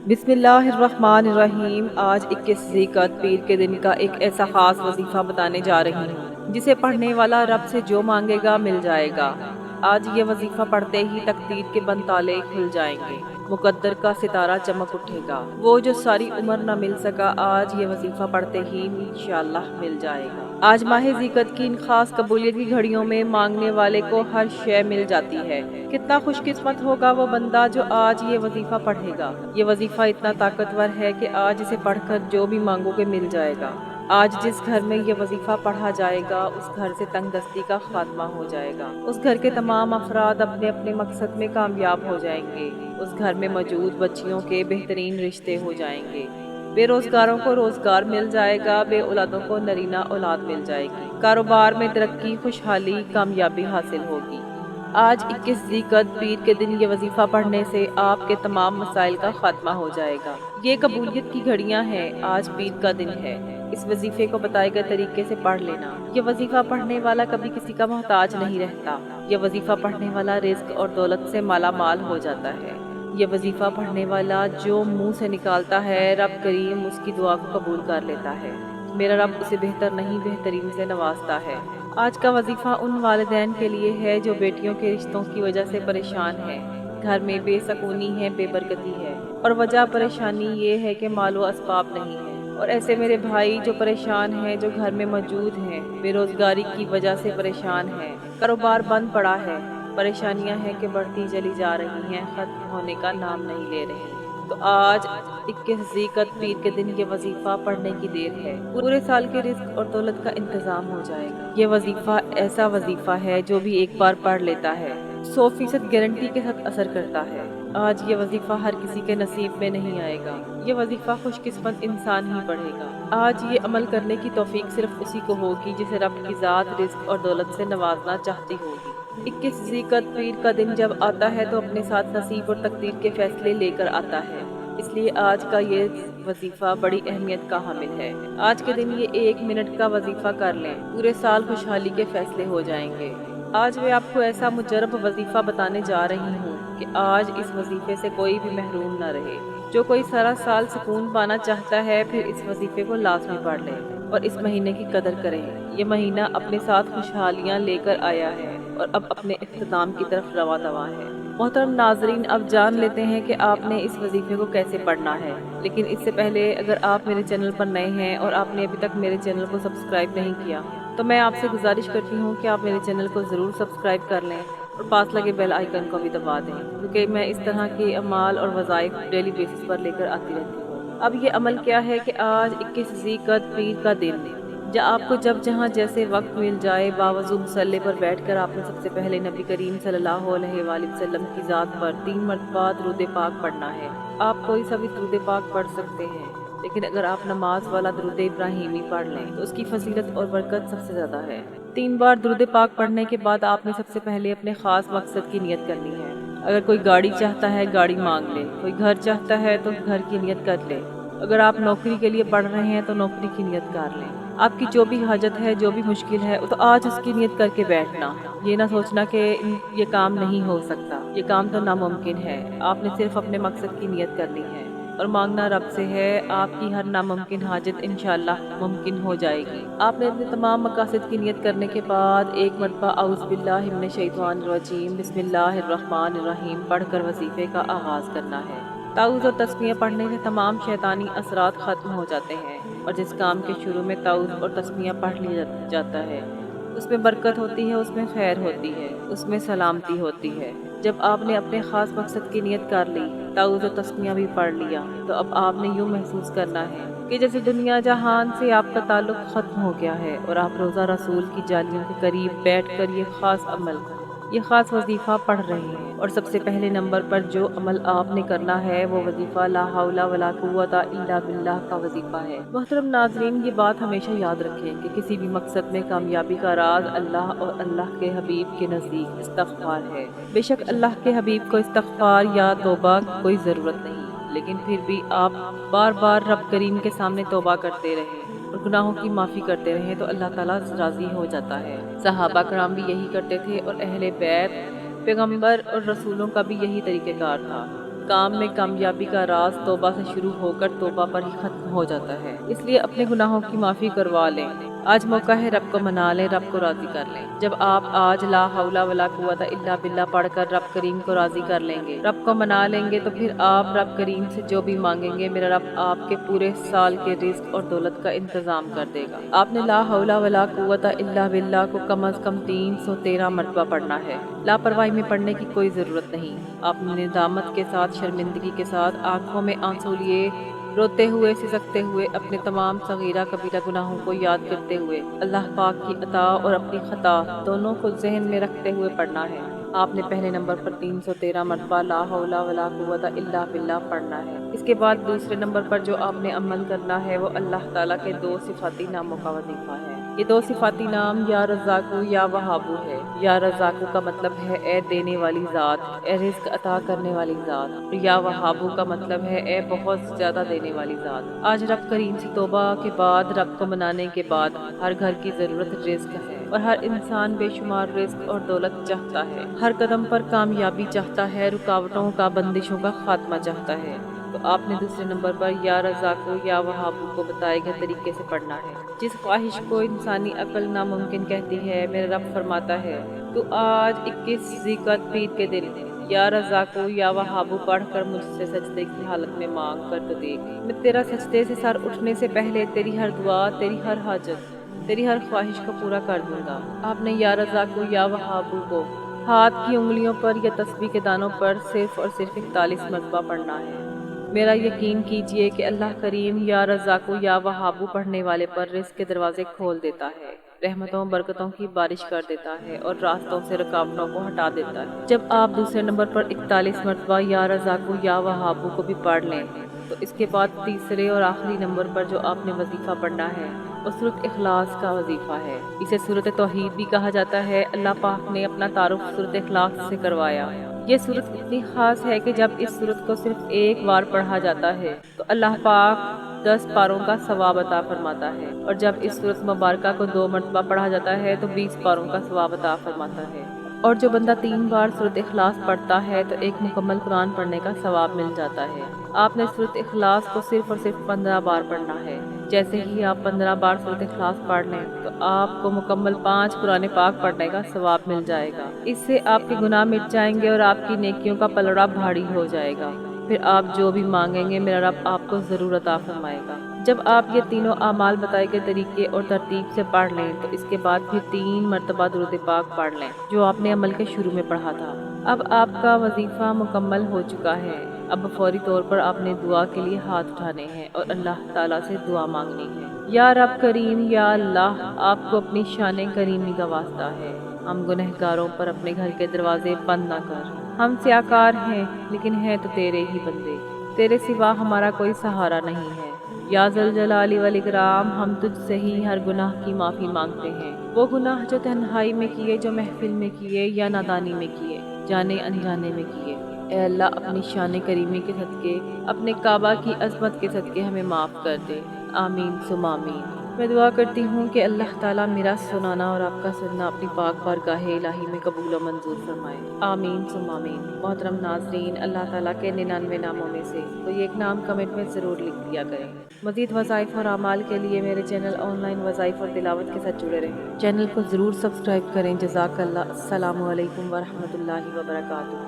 बिस्मिल्लाहिर्रहमानिर्रहीम। आज 21 ज़िलक़अद पीर के दिन का एक ऐसा ख़ास वजीफ़ा बताने जा रही हूँ जिसे पढ़ने वाला रब से जो मांगेगा मिल जाएगा। आज ये वजीफ़ा पढ़ते ही तकदीर के बंद ताले खुल जाएंगे, मुकद्दर का सितारा चमक उठेगा। वो जो सारी उम्र न मिल सका, आज ये वजीफ़ा पढ़ते ही इंशाअल्लाह मिल जाएगा। आज माह ज़िलक़अद की इन खास कबूलियत की घड़ियों में मांगने वाले को हर शय मिल जाती है। कितना खुशकिस्मत होगा वो बंदा जो आज ये वजीफ़ा पढ़ेगा। ये वजीफ़ा इतना ताकतवर है कि आज इसे पढ़कर जो भी मांगोगे मिल जाएगा। आज जिस घर में ये वजीफ़ा पढ़ा जाएगा, उस घर से तंगदस्ती का खात्मा हो जाएगा। उस घर के तमाम अफराद अपने अपने मकसद में कामयाब हो जाएंगे। उस घर में मौजूद बच्चियों के बेहतरीन रिश्ते हो जाएंगे। बेरोजगारों को रोजगार मिल जाएगा, बे औलादों को नरीना औलाद मिल जाएगी। कारोबार में तरक्की, खुशहाली, कामयाबी हासिल होगी। आज 21 ज़िलक़अद पीर के दिन ये वजीफ़ा पढ़ने से आपके तमाम मसाइल का खात्मा हो जाएगा। ये कबूलियत की घड़ियां हैं। आज पीर का दिन है। इस वजीफे को बताए गए तरीके से पढ़ लेना। ये वजीफा पढ़ने वाला कभी किसी का मोहताज नहीं रहता। ये वजीफा पढ़ने वाला रिज्क और दौलत से माला माल हो जाता है। ये वजीफा पढ़ने वाला जो मुंह से निकालता है, रब करीम उसकी दुआ को कबूल कर लेता है। मेरा रब उसे बेहतर नहीं बेहतरीन से नवाजता है। आज का वजीफा उन वालिदैन के लिए है जो बेटियों के रिश्तों की वजह से परेशान हैं। घर में बेसकूनी है, बेबरकती है, और वजह परेशानी ये है कि मालो असबाब नहीं है। और ऐसे मेरे भाई जो परेशान हैं, जो घर में मौजूद हैं, बेरोजगारी की वजह से परेशान हैं, कारोबार बंद पड़ा है, परेशानियां हैं कि बढ़ती चली जा रही हैं, खत्म होने का नाम नहीं ले रही। तो आज 21 ज़िलक़अद पीर के दिन ये वजीफा पढ़ने की देर है। पूरे साल के रिस्क और दौलत का इंतजाम हो जाएगा। ये वजीफा ऐसा वजीफा है जो भी एक बार पढ़ लेता है 100% गारंटी के साथ असर करता है। आज ये वजीफा हर किसी के नसीब में नहीं आएगा। ये वजीफा खुशकिस्मत इंसान ही पढ़ेगा। आज ये अमल करने की तौफीक सिर्फ उसी को होगी जिसे रब की ज़ात रिस्क और दौलत से नवाजना चाहती होगी। 21 ज़िलक़अद पीर का दिन जब आता है तो अपने साथ नसीब और तकदीर के फैसले लेकर आता है। इसलिए आज का ये वजीफा बड़ी अहमियत का हामिल है। आज के दिन ये 1 मिनट का वजीफा कर लें, पूरे साल खुशहाली के फैसले हो जाएंगे। आज मैं आपको ऐसा मुजरब वजीफा बताने जा रही हूँ कि आज इस वजीफे से कोई भी महरूम न रहे। जो कोई सारा साल सुकून पाना चाहता है, फिर इस वजीफे को लाजमी पढ़ ले और इस महीने की कदर करें। ये महीना अपने साथ खुशहालियाँ लेकर आया है और अब अपने इख्तिताम की तरफ रवा दवा है। मोहतरम नाजरीन, अब जान लेते हैं कि आपने इस वजीफे को कैसे पढ़ना है। लेकिन इससे पहले अगर आप मेरे चैनल पर नए हैं और आपने अभी तक मेरे चैनल को सब्सक्राइब नहीं किया, तो मैं आपसे गुजारिश करती हूँ कि आप मेरे चैनल को ज़रूर सब्सक्राइब कर लें और पास लगे बेल आइकन को भी दबा दें, क्योंकि मैं इस तरह के अमाल और वज़ाइफ डेली बेसिस पर लेकर आती रहती हूँ। अब ये अमल क्या है कि आज 21 ज़िलक़अद पीर का दिन आपको जब जहाँ जैसे वक्त मिल जाए, बावजू मुसल्ले पर बैठकर आपने सबसे पहले नबी करीम सल्लल्लाहु अलैहि वसल्लम की ज़ात पर 3 मरतबा दुरूद पाक पढ़ना है। आप कोई सा भी दुरूद पाक पढ़ सकते हैं, लेकिन अगर आप नमाज वाला दुरूद इब्राहिमी पढ़ लें तो उसकी फजीलत और बरकत सबसे ज़्यादा है। 3 बार दुरूद पाक पढ़ने के बाद आपने सबसे पहले अपने ख़ास मकसद की नियत करनी है। अगर कोई गाड़ी चाहता है, गाड़ी मांग ले। कोई घर चाहता है तो घर की नियत कर ले। अगर आप नौकरी के लिए पढ़ रहे हैं तो नौकरी की नियत कर लें। आपकी जो भी हाजत है, जो भी मुश्किल है, तो आज उसकी नियत करके बैठना। ये ना सोचना कि ये काम नहीं हो सकता, ये काम तो नामुमकिन है। आपने सिर्फ अपने मकसद की नियत करनी है और मांगना रब से है। आपकी हर नामुमकिन हाजत इंशाअल्लाह मुमकिन हो जाएगी। आपने अपने तमाम मकासद की नियत करने के बाद एक मरतबा औज़ु बिल्लाहि मिनश शैतानिर रजीम बिस्मिल्लाहिर्रहमानिर्रहीम पढ़कर वजीफे का आगाज़ करना है। ताऊज़ और तस्मीया पढ़ने से तमाम शैतानी असरात ख़त्म हो जाते हैं, और जिस काम के शुरू में ताऊज़ और तस्मीया पढ़ लिया जाता है उसमें बरकत होती है, उसमें खैर होती है, उसमें सलामती होती है। जब आपने अपने ख़ास मकसद की नियत कर ली, ताऊज़ और तस्मीया भी पढ़ लिया, तो अब आपने यूँ महसूस करना है कि जैसे दुनिया जहान से आपका ताल्लुक़ ख़त्म हो गया है और आप रोज़ा रसूल की जालियों के करीब बैठकर ये ख़ास अमल, ये ख़ास वजीफ़ा पढ़ रहे हैं। और सबसे पहले नंबर पर जो अमल आपने करना है वो वजीफ़ा ला हौला वला कुव्वता इल्ला बिल्लाह का वजीफ़ा है। मोहतरम नाज़रीन, ये बात हमेशा याद रखें कि किसी भी मकसद में कामयाबी का राज अल्लाह और अल्लाह के हबीब के नज़दीक इस्तग़फ़ार है। बेशक अल्लाह के हबीब को इस्तग़फ़ार या तौबा कोई ज़रूरत नहीं, लेकिन फिर भी आप बार बार रब करीम के सामने तौबा करते रहें और गुनाहों की माफ़ी करते रहें तो अल्लाह ताला राज़ी हो जाता है। सहाबा कराम भी यही करते थे और अहले बैत, पैगंबर और रसूलों का भी यही तरीक़ेकार था। کام میں کامیابی کا راز توبہ سے شروع ہو کر توبہ پر ہی ختم ہو جاتا ہے، اس لیے اپنے گناہوں کی معافی کروا لیں۔ آج موقع ہے رب کو منا لیں، رب کو راضی کر لیں۔ جب آپ آج لا حول ولا قوت الا باللہ پڑھ کر رب کریم کو راضی کر لیں گے، رب کو منا لیں گے، تو پھر آپ رب کریم سے جو بھی مانگیں گے میرا رب آپ کے پورے سال کے رزق اور دولت کا انتظام کر دے گا۔ آپ نے لا حول ولا قوت الا باللہ کو کم از کم 313 مرتبہ پڑھنا ہے۔ لاپرواہی میں پڑھنے کی کوئی ضرورت نہیں۔ آپ نے ندامت کے ساتھ، شرمندگی کے ساتھ، آنکھوں میں آنسو لیے، روتے ہوئے، سسکتے ہوئے، اپنے تمام صغیرہ کبیرہ گناہوں کو یاد کرتے ہوئے، اللہ پاک کی عطا اور اپنی خطا دونوں کو ذہن میں رکھتے ہوئے پڑھنا ہے۔ آپ نے پہلے نمبر پر 313 مرتبہ لا حول ولا قوت الا باللہ پڑھنا ہے۔ اس کے بعد دوسرے نمبر پر جو آپ نے عمل کرنا ہے وہ اللہ تعالیٰ کے 2 صفاتی ناموں کا وظیفہ ہے۔ یہ 2 صفاتی نام یا رزاقو یا وہابو ہے۔ یا رزاقو کا مطلب ہے اے دینے والی ذات، اے رزق عطا کرنے والی ذات، اور یا وہابو کا مطلب ہے اے بہت زیادہ دینے والی ذات۔ آج رب کریم سے توبہ کے بعد، رب کو منانے کے بعد، ہر گھر کی ضرورت رزق ہے اور ہر انسان بے شمار رزق اور دولت چاہتا ہے، ہر قدم پر کامیابی چاہتا ہے، رکاوٹوں کا، بندشوں کا خاتمہ چاہتا ہے۔ تو آپ نے دوسرے نمبر پر یا رزاقو یا وہابو کو بتائے گئے طریقے سے پڑھنا ہے۔ جس خواہش کو انسانی عقل ناممکن کہتی ہے، میرا رب فرماتا ہے تو آج 21 ذی القعدہ پیر کے دن یا رزاقو یا وہابو پڑھ کر مجھ سے سجدے کی حالت میں مانگ کر تو دیکھ، میں تیرا سجدے سے سر اٹھنے سے پہلے تیری ہر دعا، تیری ہر حاجت، تیری ہر خواہش کو پورا کر دوں گا۔ آپ نے یا رزاقو یا وہابو کو ہاتھ کی انگلیوں پر یا تسبیح کے دانوں پر صرف اور صرف 41 مرتبہ پڑھنا ہے۔ میرا یقین کیجئے کہ اللہ کریم یا رزاقو یا وہابو پڑھنے والے پر رزق کے دروازے کھول دیتا ہے، رحمتوں برکتوں کی بارش کر دیتا ہے اور راستوں سے رکاوٹوں کو ہٹا دیتا ہے۔ جب آپ دوسرے نمبر پر 41 مرتبہ یا رزاقو یا وہابو کو بھی پڑھ لیں تو اس کے بعد تیسرے اور آخری نمبر پر جو آپ نے وظیفہ پڑھنا ہے وہ سورۃ اخلاص کا وظیفہ ہے۔ اسے سورۃ توحید بھی کہا جاتا ہے۔ اللہ پاک نے اپنا تعارف سورۃ اخلاص سے کروایا۔ یہ سورت اتنی خاص ہے کہ جب اس سورت کو صرف ایک بار پڑھا جاتا ہے تو اللہ پاک 10 پاروں کا ثواب عطا فرماتا ہے، اور جب اس سورت مبارکہ کو 2 مرتبہ پڑھا جاتا ہے تو 20 پاروں کا ثواب عطا فرماتا ہے، اور جو بندہ 3 بار سورت اخلاص پڑھتا ہے تو ایک مکمل قرآن پڑھنے کا ثواب مل جاتا ہے۔ آپ نے سورت اخلاص کو صرف اور صرف 15 بار پڑھنا ہے۔ جیسے ہی آپ 15 بار سورت اخلاص پڑھ لیں تو آپ کو مکمل 5 قرآن پاک پڑھنے کا ثواب مل جائے گا۔ اس سے آپ کے گناہ مٹ جائیں گے اور آپ کی نیکیوں کا پلڑا بھاری ہو جائے گا۔ پھر آپ جو بھی مانگیں گے میرا رب آپ کو ضرور عطا فرمائے گا۔ جب آپ یہ تینوں اعمال بتائے گئے طریقے اور ترتیب سے پڑھ لیں تو اس کے بعد پھر 3 مرتبہ درود پاک پڑھ لیں جو آپ نے عمل کے شروع میں پڑھا تھا۔ اب آپ کا وظیفہ مکمل ہو چکا ہے۔ اب فوری طور پر آپ نے دعا کے لیے ہاتھ اٹھانے ہیں اور اللہ تعالیٰ سے دعا مانگنی ہے۔ یا رب کریم، یا اللہ، آپ کو اپنی شان کریمی کا واسطہ ہے، ہم گنہگاروں پر اپنے گھر کے دروازے بند نہ کر۔ ہم سیاکار ہیں لیکن ہیں تو تیرے ہی بندے، تیرے سوا ہمارا کوئی سہارا نہیں ہے۔ یا ذوالجلال والاکرام، ہم تجھ سے ہی ہر گناہ کی معافی مانگتے ہیں، وہ گناہ جو تنہائی میں کیے، جو محفل میں کیے یا نادانی میں کیے، جانے انجانے میں کیے۔ اے اللہ، اپنی شان کریمی کے صدقے، اپنے کعبہ کی عظمت کے صدقے ہمیں معاف کر دے۔ آمین ثم آمین۔ میں دعا کرتی ہوں کہ اللہ تعالیٰ میرا سنانا اور آپ کا سننا اپنی پاک بارگاہ الہی میں قبول و منظور فرمائے۔ آمین ثم آمین۔ محترم ناظرین، اللہ تعالیٰ کے 99 ناموں میں سے کوئی ایک نام کمنٹ میں ضرور لکھ دیا کریں۔ مزید وظائف اور اعمال کے لیے میرے چینل آن لائن وظائف اور تلاوت کے ساتھ جڑے رہیں۔ چینل کو ضرور سبسکرائب کریں۔ جزاک اللہ۔ السلام علیکم ورحمۃ اللہ وبرکاتہ۔